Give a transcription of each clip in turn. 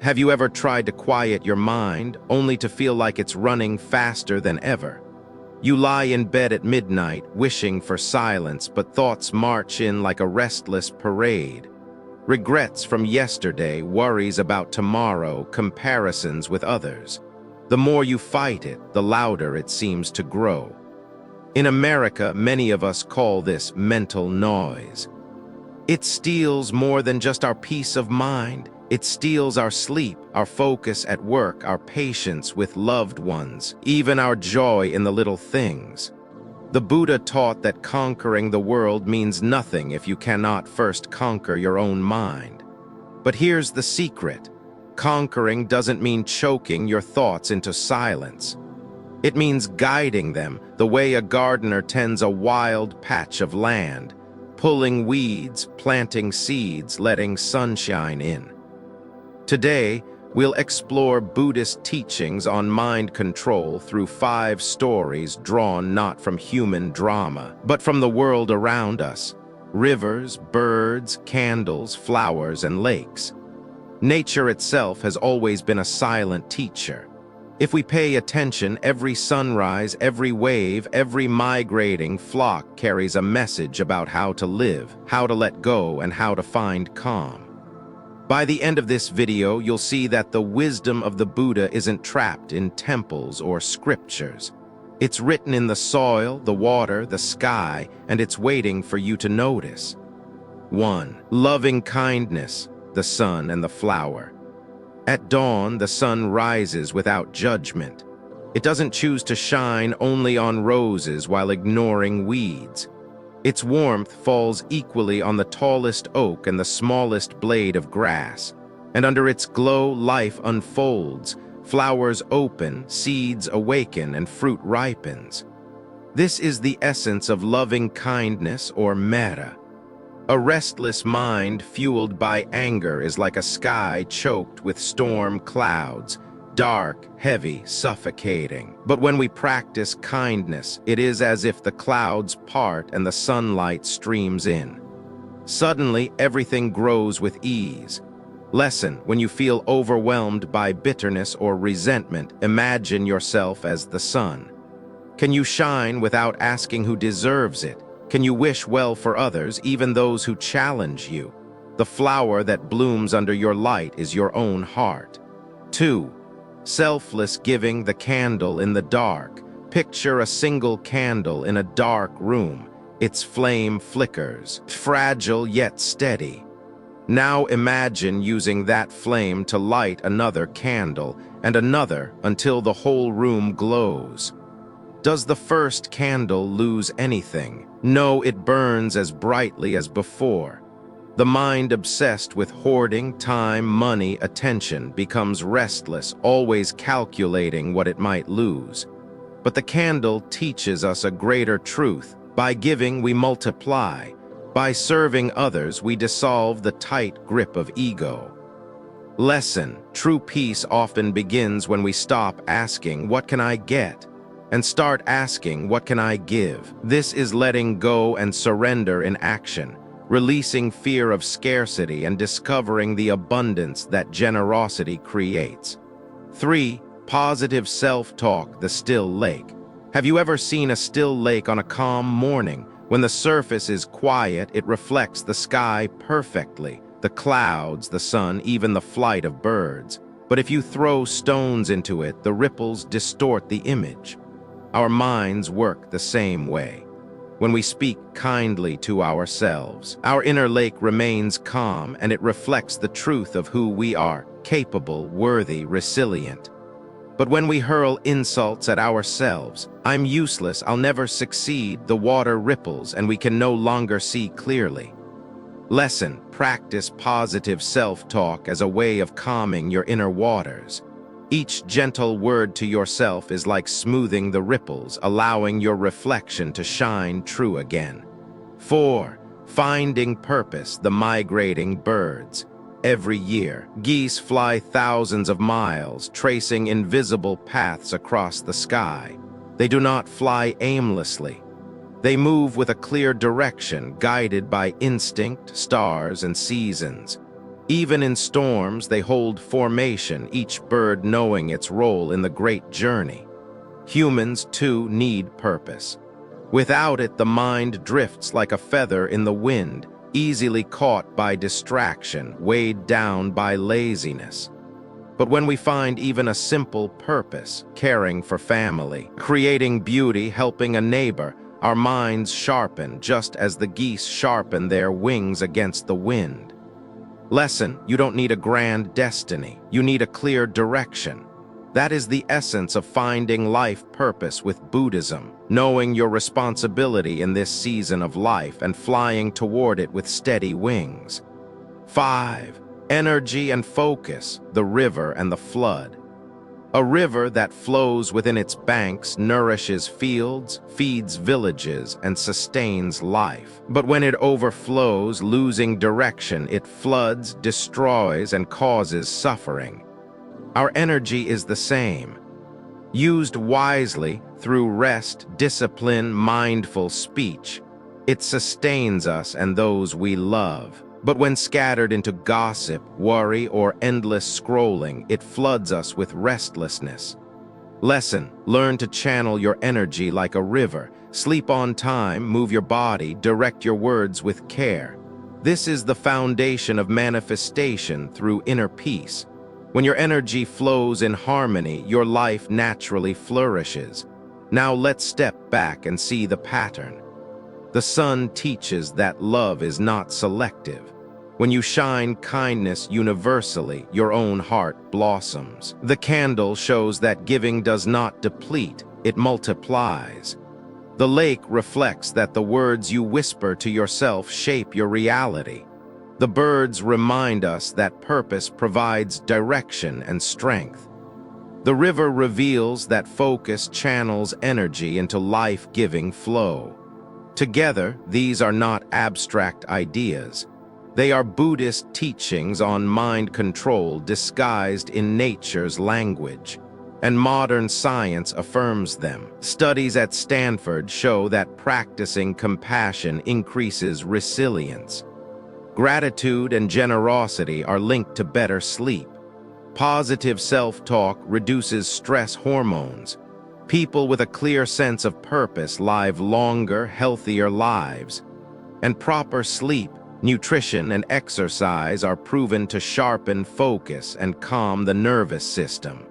Have you ever tried to quiet your mind only to feel like it's running faster than ever? You lie in bed at midnight, wishing for silence, but thoughts march in like a restless parade. Regrets from yesterday, worries about tomorrow, comparisons with others. The more you fight it, the louder it seems to grow. In America, many of us call this mental noise. It steals more than just our peace of mind. It steals our sleep, our focus at work, our patience with loved ones, even our joy in the little things. The Buddha taught that conquering the world means nothing if you cannot first conquer your own mind. But here's the secret. Conquering doesn't mean choking your thoughts into silence. It means guiding them the way a gardener tends a wild patch of land, pulling weeds, planting seeds, letting sunshine in. Today, we'll explore Buddhist teachings on mind control through 5 stories drawn not from human drama, but from the world around us: rivers, birds, candles, flowers, and lakes. Nature itself has always been a silent teacher. If we pay attention, every sunrise, every wave, every migrating flock carries a message about how to live, how to let go, and how to find calm. By the end of this video, you'll see that the wisdom of the Buddha isn't trapped in temples or scriptures. It's written in the soil, the water, the sky, and it's waiting for you to notice. 1. Loving kindness, the sun and the flower. At dawn, the sun rises without judgment. It doesn't choose to shine only on roses while ignoring weeds. Its warmth falls equally on the tallest oak and the smallest blade of grass. And under its glow, life unfolds, flowers open, seeds awaken, and fruit ripens. This is the essence of loving kindness, or metta. A restless mind fueled by anger is like a sky choked with storm clouds, dark, heavy, suffocating. But when we practice kindness, it is as if the clouds part and the sunlight streams in. Suddenly, everything grows with ease. Lesson: when you feel overwhelmed by bitterness or resentment, imagine yourself as the sun. Can you shine without asking who deserves it? Can you wish well for others, even those who challenge you? The flower that blooms under your light is your own heart. 2. Selfless giving, the candle in the dark. Picture a single candle in a dark room. Its flame flickers, fragile yet steady. Now imagine using that flame to light another candle and another until the whole room glows. Does the first candle lose anything? No, it burns as brightly as before. The mind obsessed with hoarding time, money, attention becomes restless, always calculating what it might lose. But the candle teaches us a greater truth. By giving, we multiply. By serving others, we dissolve the tight grip of ego. Lesson: true peace often begins when we stop asking, "What can I get?" and start asking, "What can I give?" This is letting go and surrender in action, releasing fear of scarcity and discovering the abundance that generosity creates. 3. Positive self-talk, the still lake. Have you ever seen a still lake on a calm morning? When the surface is quiet, it reflects the sky perfectly, the clouds, the sun, even the flight of birds. But if you throw stones into it, the ripples distort the image. Our minds work the same way. When we speak kindly to ourselves, our inner lake remains calm and it reflects the truth of who we are: capable, worthy, resilient. But when we hurl insults at ourselves, "I'm useless, I'll never succeed," the water ripples and we can no longer see clearly. Lesson: practice positive self-talk as a way of calming your inner waters. Each gentle word to yourself is like smoothing the ripples, allowing your reflection to shine true again. 4. Finding purpose, the migrating birds. Every year, geese fly thousands of miles, tracing invisible paths across the sky. They do not fly aimlessly. They move with a clear direction, guided by instinct, stars, and seasons. Even in storms, they hold formation, each bird knowing its role in the great journey. Humans, too, need purpose. Without it, the mind drifts like a feather in the wind, easily caught by distraction, weighed down by laziness. But when we find even a simple purpose, caring for family, creating beauty, helping a neighbor, our minds sharpen just as the geese sharpen their wings against the wind. Lesson: you don't need a grand destiny, you need a clear direction. That is the essence of finding life purpose with Buddhism, knowing your responsibility in this season of life and flying toward it with steady wings. 5. Energy and focus, the river and the flood. A river that flows within its banks nourishes fields, feeds villages, and sustains life. But when it overflows, losing direction, it floods, destroys, and causes suffering. Our energy is the same. Used wisely, through rest, discipline, mindful speech, it sustains us and those we love. But when scattered into gossip, worry, or endless scrolling, it floods us with restlessness. Lesson: learn to channel your energy like a river. Sleep on time, move your body, direct your words with care. This is the foundation of manifestation through inner peace. When your energy flows in harmony, your life naturally flourishes. Now let's step back and see the pattern. The sun teaches that love is not selective. When you shine kindness universally, your own heart blossoms. The candle shows that giving does not deplete, it multiplies. The lake reflects that the words you whisper to yourself shape your reality. The birds remind us that purpose provides direction and strength. The river reveals that focus channels energy into life-giving flow. Together, these are not abstract ideas. They are Buddhist teachings on mind control disguised in nature's language, and modern science affirms them. Studies at Stanford show that practicing compassion increases resilience. Gratitude and generosity are linked to better sleep. Positive self-talk reduces stress hormones. People with a clear sense of purpose live longer, healthier lives. And proper sleep, nutrition, and exercise are proven to sharpen focus and calm the nervous system.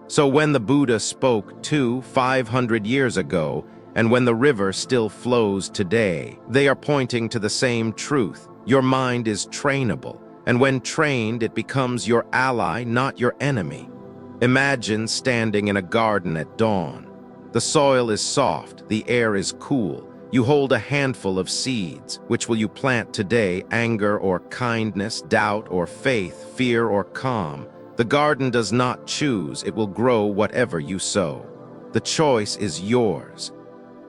So when the Buddha spoke 500 years ago, and when the river still flows today, they are pointing to the same truth. Your mind is trainable, and when trained, it becomes your ally, not your enemy. Imagine standing in a garden at dawn. The soil is soft, the air is cool. You hold a handful of seeds. Which will you plant today? Anger or kindness, doubt or faith, fear or calm? The garden does not choose, it will grow whatever you sow. The choice is yours.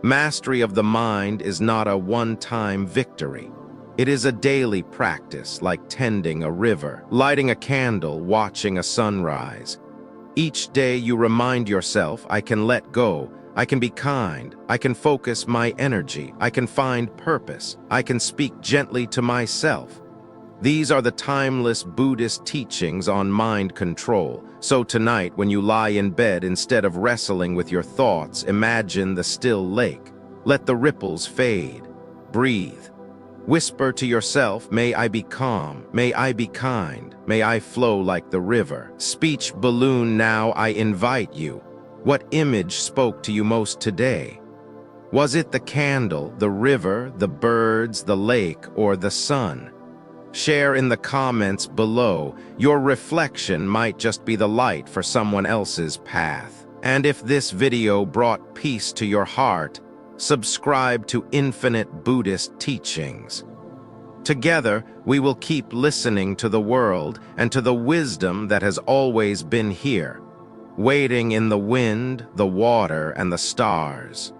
Mastery of the mind is not a one-time victory. It is a daily practice, like tending a river, lighting a candle, watching a sunrise. Each day you remind yourself, I can let go, I can be kind, I can focus my energy, I can find purpose, I can speak gently to myself. These are the timeless Buddhist teachings on mind control. So tonight, when you lie in bed, instead of wrestling with your thoughts, imagine the still lake. Let the ripples fade. Breathe. Whisper to yourself, may I be calm, may I be kind, may I flow like the river. Speech balloon, now I invite you. What image spoke to you most today? Was it the candle, the river, the birds, the lake, or the sun? Share in the comments below. Your reflection might just be the light for someone else's path. And if this video brought peace to your heart, subscribe to Infinite Buddhist Teachings. Together, we will keep listening to the world and to the wisdom that has always been here, waiting in the wind, the water, and the stars.